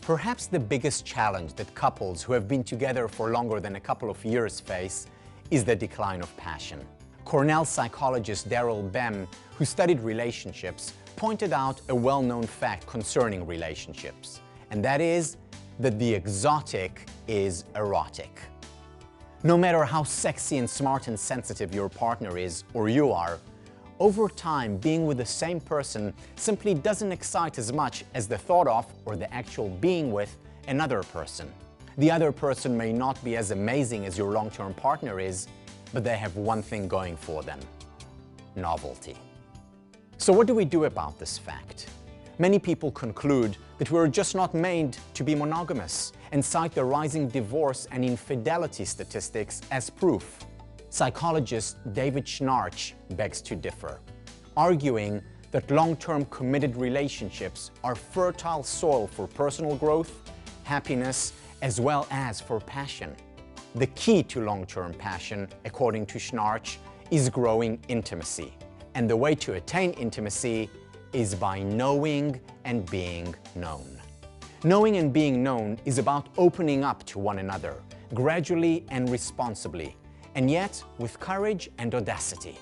Perhaps the biggest challenge that couples who have been together for longer than a couple of years face is the decline of passion. Cornell psychologist Daryl Bem, who studied relationships, pointed out a well-known fact concerning relationships, and that is that the exotic is erotic. No matter how sexy and smart and sensitive your partner is, or you are, over time, being with the same person simply doesn't excite as much as the thought of or the actual being with another person. The other person may not be as amazing as your long-term partner is, but they have one thing going for them: novelty. So what do we do about this fact? Many people conclude that we're just not made to be monogamous and cite the rising divorce and infidelity statistics as proof. Psychologist David Schnarch begs to differ, arguing that long-term committed relationships are fertile soil for personal growth, happiness, as well as for passion. The key to long-term passion, according to Schnarch, is growing intimacy. And the way to attain intimacy is by knowing and being known. Knowing and being known is about opening up to one another, gradually and responsibly, and yet with courage and audacity.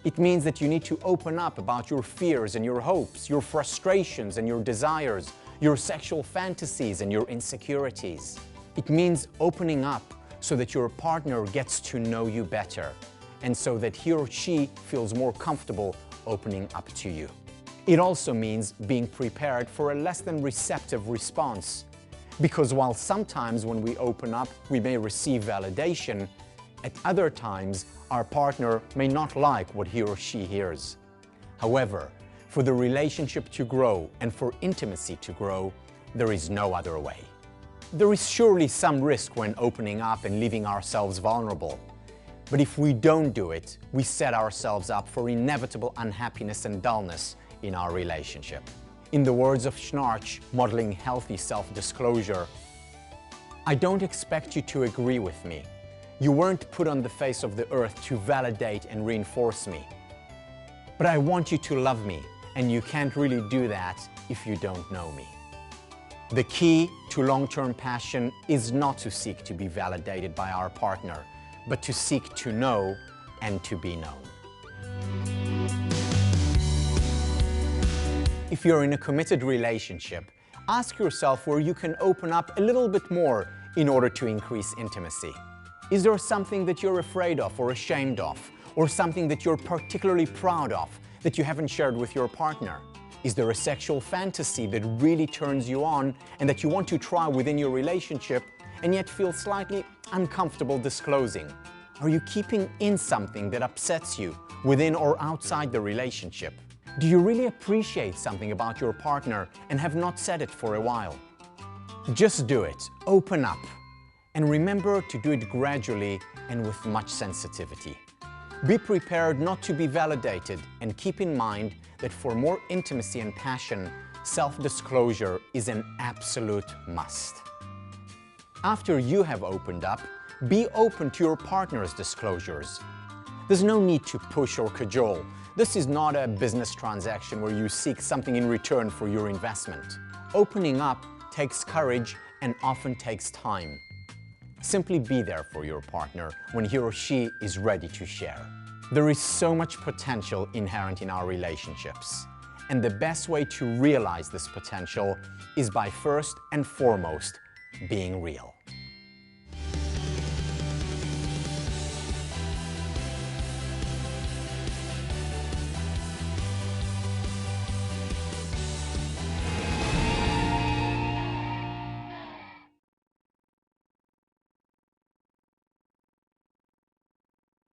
It means that you need to open up about your fears and your hopes, your frustrations and your desires, your sexual fantasies and your insecurities. It means opening up so that your partner gets to know you better, and so that he or she feels more comfortable opening up to you. It also means being prepared for a less than receptive response, because while sometimes when we open up we may receive validation, at other times our partner may not like what he or she hears. However, for the relationship to grow and for intimacy to grow, there is no other way. There is surely some risk when opening up and leaving ourselves vulnerable. But if we don't do it, we set ourselves up for inevitable unhappiness and dullness in our relationship. In the words of Schnarch, modeling healthy self-disclosure, "I don't expect you to agree with me. You weren't put on the face of the earth to validate and reinforce me. But I want you to love me, and you can't really do that if you don't know me." The key to long-term passion is not to seek to be validated by our partner, but to seek to know and to be known. If you're in a committed relationship, ask yourself where you can open up a little bit more in order to increase intimacy. Is there something that you're afraid of or ashamed of, or something that you're particularly proud of that you haven't shared with your partner? Is there a sexual fantasy that really turns you on and that you want to try within your relationship and yet feel slightly uncomfortable disclosing? Are you keeping in something that upsets you within or outside the relationship? Do you really appreciate something about your partner and have not said it for a while? Just do it. Open up. And remember to do it gradually and with much sensitivity. Be prepared not to be validated, and keep in mind that for more intimacy and passion, self-disclosure is an absolute must. After you have opened up, be open to your partner's disclosures. There's no need to push or cajole. This is not a business transaction where you seek something in return for your investment. Opening up takes courage and often takes time. Simply be there for your partner when he or she is ready to share. There is so much potential inherent in our relationships, and the best way to realize this potential is by first and foremost being real.